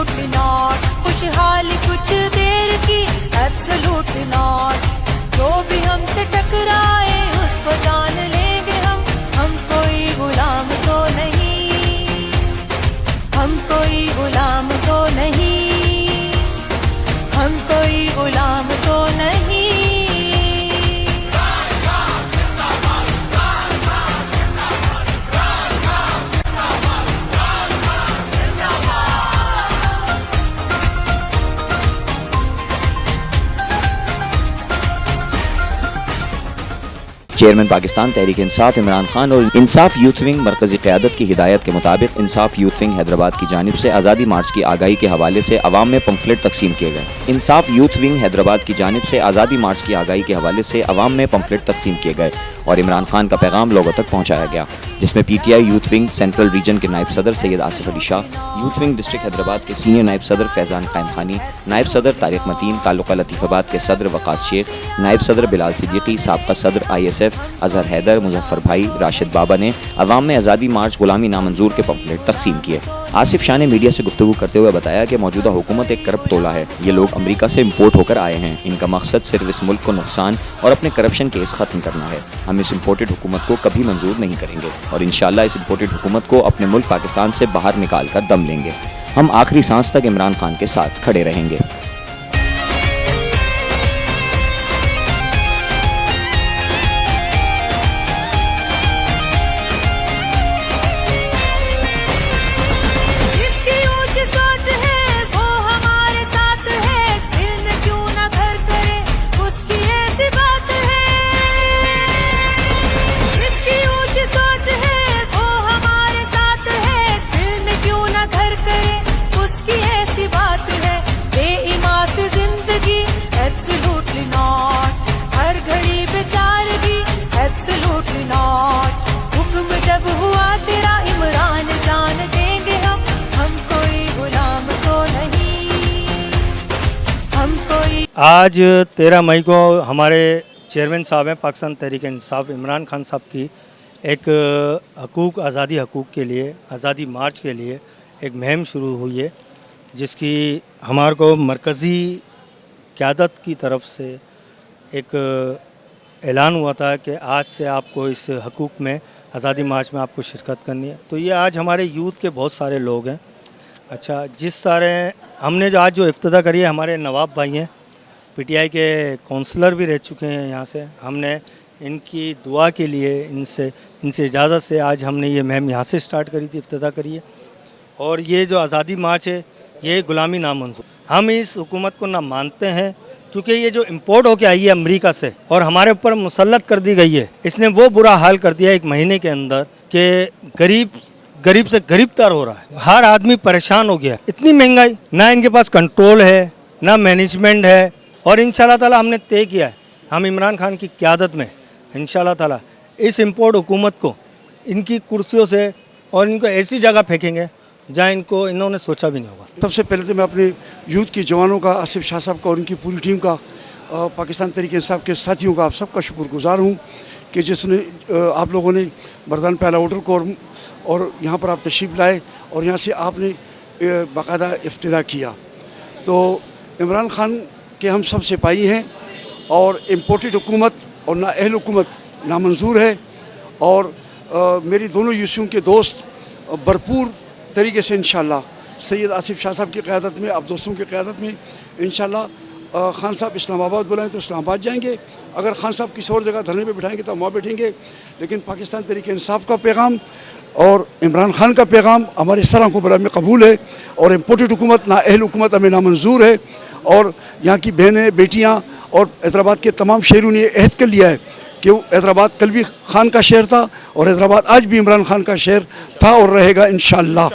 Absolutely not. खुशहाली कुछ देर की, एब्सोल्युटली नॉट। जो भी हमसे टकराए उसको जान लेंगे हम कोई गुलाम तो नहीं, हम कोई गुलाम तो नहीं, हम कोई गुलाम तो नहीं। चेयरमैन पाकिस्तान तहरीक इंसाफ इमरान खान और इंसाफ यूथ विंग मरकजी क़यादत की हिदायत के मुताबिक इंसाफ यूथ विंग हैदराबाद की जानिब से आज़ादी मार्च की आगाही के हवाले से अवाम में पम्फलेट तकसीम किए गए। इंसाफ यूथ विंग हैदराबाद की जानिब से आज़ादी मार्च की आगाही के हवाले से अवाम में पम्फलेट तकसीम किए गए और इमरान खान का पैगाम लोगों तक पहुँचाया गया, जिसमें PTI youth wing central region के नायब सदर Syed Asif Ali Shah, youth wing district Hyderabad के सीनियर नायब सदर फैज़ान कायम खानी, नायब सदर तारिक मतीन, तालुका लतीफ़ाबाद के सदर वक़ास शेख, नायब सदर बिलाल सिद्दीकी, साबका सदर ISF अजहर हैदर, मुजफ्फर भाई, राशिद बाबा ने अवाम में आज़ादी मार्च गुलामी नामंजूर के पम्फलेट तकसीम किए। आसिफ शाह ने मीडिया से गुफ्तगू करते हुए बताया कि मौजूदा हुकूमत एक करप्ट तोला है। ये लोग अमेरिका से इम्पोर्ट होकर आए हैं। इनका मकसद सिर्फ इस मुल्क को नुकसान और अपने करप्शन केस ख़त्म करना है। हम इस इम्पोर्टेड हुकूमत को कभी मंजूर नहीं करेंगे और इंशाअल्लाह इस इम्पोर्टेड हुकूमत को अपने मुल्क पाकिस्तान से बाहर निकाल कर दम लेंगे। हम आखिरी सांस तक इमरान खान के साथ खड़े रहेंगे। हुक्म जब हुआ तेरा इमरान जान देंगे हम कोई गुलाम तो नहीं, हम कोई। आज 13 मई को हमारे चेयरमैन साहब हैं पाकिस्तान तहरीक इंसाफ इमरान खान साहब की एक हकूक़ आज़ादी हकूक़ के लिए आज़ादी मार्च के लिए एक मुहिम शुरू हुई है, जिसकी हमारे को मरकज़ी क़यादत की तरफ से एक ऐलान हुआ था कि आज से आपको इस हकूक़ में आज़ादी मार्च में आपको शिरकत करनी है। तो ये आज हमारे यूथ के बहुत सारे लोग हैं। अच्छा, जिस सारे हमने जो आज जो इफ्तिदा करी है, हमारे नवाब भाई हैं, PTI के काउंसलर भी रह चुके हैं यहाँ से। हमने इनकी दुआ के लिए इनसे इजाज़त से आज हमने ये मुहिम यहाँ से स्टार्ट करी थी, इफ्तिदा करी है। और ये जो आज़ादी मार्च है ये गुलामी नामंजूर, हम इस हुकूमत को ना मानते हैं, क्योंकि ये जो इम्पोर्ट होके आई है अमेरिका से और हमारे ऊपर मुसल्लत कर दी गई है, इसने वो बुरा हाल कर दिया एक महीने के अंदर कि गरीब से गरीब तर हो रहा है। हर आदमी परेशान हो गया। इतनी महंगाई, ना इनके पास कंट्रोल है ना मैनेजमेंट है। और इंशाल्लाह ताला हमने तय किया है, हम इमरान खान की क़यादत में इंशाल्लाह ताला इस इम्पोर्ट हुकूमत को इनकी कुर्सियों से और इनको ऐसी जगह फेंकेंगे जहाँ इन्होंने सोचा भी नहीं होगा। सबसे पहले तो मैं अपने यूथ के जवानों का, आसिफ शाह साहब का और उनकी पूरी टीम का, पाकिस्तान तहरीक इंसाफ के साथियों का, आप सबका शुक्रगुजार हूँ कि जिसने आप लोगों ने बरदान पहला ऑर्डर को और यहाँ पर आप तशरीफ़ लाए और यहाँ से आपने बाकायदा इफ्तिदा किया। तो इमरान खान के हम सब सिपाही हैं और इम्पोर्टेड हुकूमत और नाअहल हुकूमत नामंजूर है। और मेरी दोनों यूसियों के दोस्त भरपूर तरीके से इंशाल्लाह सैयद आसिफ शाह साहब की क़यादत में, आप दोस्तों की क़यादत में इंशाल्लाह खान साहब इस्लामाबाद बुलाएं तो इस्लामाबाद जाएंगे। अगर खान साहब किसी और जगह धरने पे बिठाएंगे तो हम वहाँ बैठेंगे। लेकिन पाकिस्तान तहरीक इंसाफ का पैगाम और इमरान खान का पैगाम हमारे सर को बड़ा में कबूल है। और इम्पोर्टेड हुकूमत नाअहल हुकूमत हमें नामंजूर है। और यहाँ की बहनें, बेटियाँ और हैदराबाद के तमाम शहरों ने अहद कर लिया है कि हैदराबाद कल भी खान का शहर था और हैदराबाद आज भी इमरान खान का शहर था और रहेगा इंशाअल्लाह।